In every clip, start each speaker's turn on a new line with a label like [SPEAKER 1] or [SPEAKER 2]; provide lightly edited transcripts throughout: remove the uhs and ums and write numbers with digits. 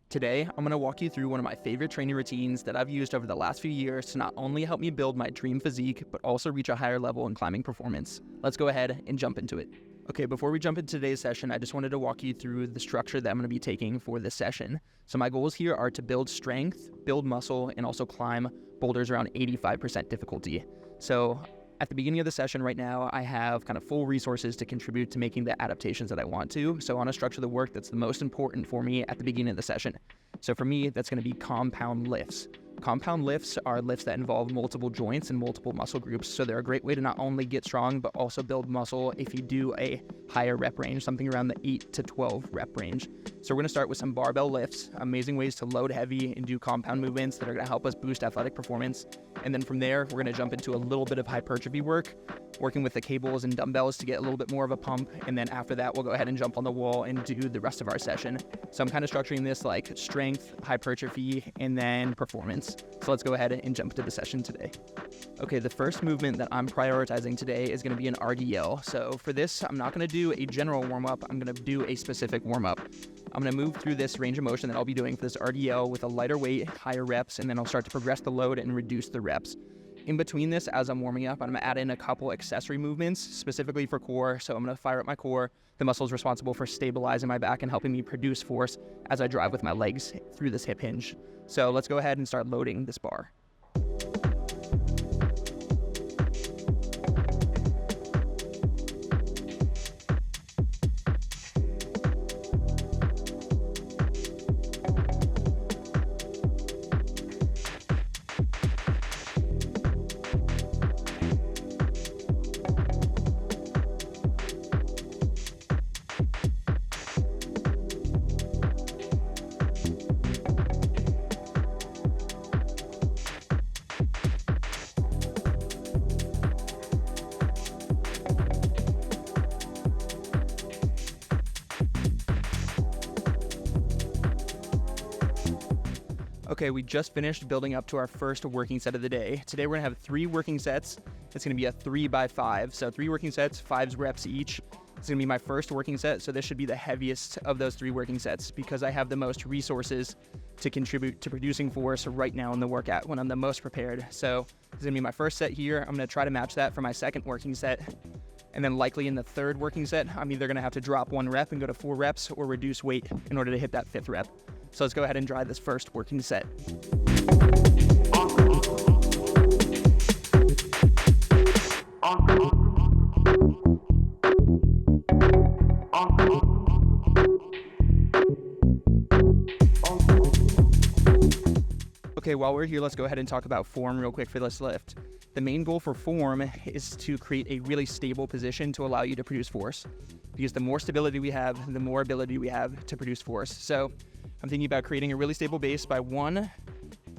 [SPEAKER 1] Today, I'm going to walk you through one of my favorite training routines that I've used over the last few years to not only help me build my dream physique, but also reach a higher level in climbing performance. Let's go ahead and jump into it. Okay, before we jump into today's session, I just wanted to walk you through the structure that I'm going to be taking for this session. So my goals here are to build strength, build muscle, and also climb boulders around 85% difficulty. So at the beginning of the session right now, I have kind of full resources to contribute to making the adaptations that I want to. So I want to structure the work that's the most important for me at the beginning of the session. So for me, that's going to be compound lifts. Compound lifts are lifts that involve multiple joints and multiple muscle groups. So they're a great way to not only get strong, but also build muscle if you do a higher rep range, something around the 8 to 12 rep range. So we're going to start with some barbell lifts, amazing ways to load heavy and do compound movements that are going to help us boost athletic performance. And then from there, we're going to jump into a little bit of hypertrophy work, working with the cables and dumbbells to get a little bit more of a pump. And then after that, we'll go ahead and jump on the wall and do the rest of our session. So I'm kind of structuring this like strength, hypertrophy, and then performance. So let's go ahead and jump into the session today. Okay, the first movement that I'm prioritizing today is going to be an RDL. So for this, I'm not going to do a general warm-up. I'm going to do a specific warm-up. I'm going to move through this range of motion that I'll be doing for this RDL with a lighter weight, higher reps, and then I'll start to progress the load and reduce the reps. In between this, as I'm warming up, I'm going to add in a couple accessory movements specifically for core. So I'm going to fire up my core, the muscles responsible for stabilizing my back and helping me produce force as I drive with my legs through this hip hinge. So let's go ahead and start loading this bar. Okay, we just finished building up to our first working set of the day. Today we're gonna have 3 working sets. It's gonna be a 3x5. So 3 working sets, 5 reps each. It's gonna be my first working set, so this should be the heaviest of those 3 working sets because I have the most resources to contribute to producing force right now in the workout when I'm the most prepared. So this is gonna be my first set here. I'm gonna try to match that for my second working set. And then likely in the third working set, I'm either gonna have to drop 1 rep and go to 4 reps or reduce weight in order to hit that 5th rep. So let's go ahead and try this first working set. Okay, while we're here, let's go ahead and talk about form real quick for this lift. The main goal for form is to create a really stable position to allow you to produce force. Because the more stability we have, the more ability we have to produce force. So I'm thinking about creating a really stable base by 1,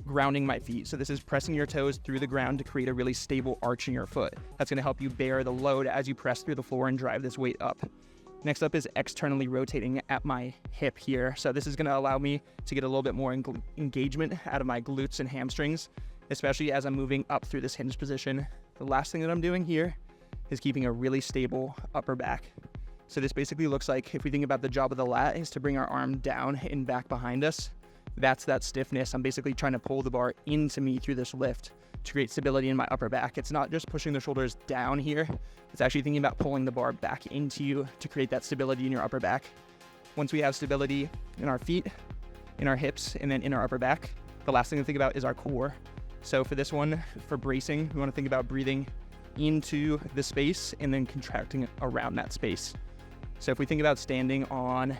[SPEAKER 1] grounding my feet. So this is pressing your toes through the ground to create a really stable arch in your foot. That's gonna help you bear the load as you press through the floor and drive this weight up. Next up is externally rotating at my hip here. So this is gonna allow me to get a little bit more engagement out of my glutes and hamstrings, especially as I'm moving up through this hinge position. The last thing that I'm doing here is keeping a really stable upper back. So this basically looks like, if we think about the job of the lat, is to bring our arm down and back behind us. That's that stiffness. I'm basically trying to pull the bar into me through this lift to create stability in my upper back. It's not just pushing the shoulders down here. It's actually thinking about pulling the bar back into you to create that stability in your upper back. Once we have stability in our feet, in our hips, and then in our upper back, the last thing to think about is our core. So for this one, for bracing, we want to think about breathing into the space and then contracting around that space. So if we think about standing on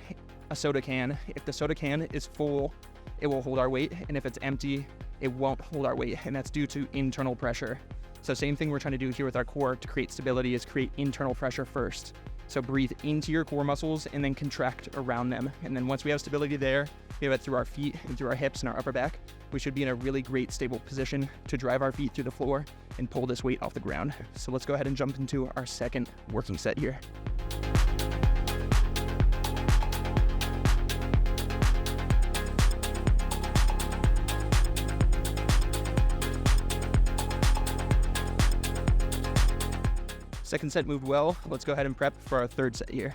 [SPEAKER 1] a soda can, if the soda can is full, it will hold our weight, and if it's empty, it won't hold our weight, and that's due to internal pressure. So same thing we're trying to do here with our core to create stability is create internal pressure first. So breathe into your core muscles and then contract around them. And then once we have stability there, we have it through our feet and through our hips and our upper back, we should be in a really great stable position to drive our feet through the floor and pull this weight off the ground. So let's go ahead and jump into our second working set here. Second set moved well. Let's go ahead and prep for our third set here.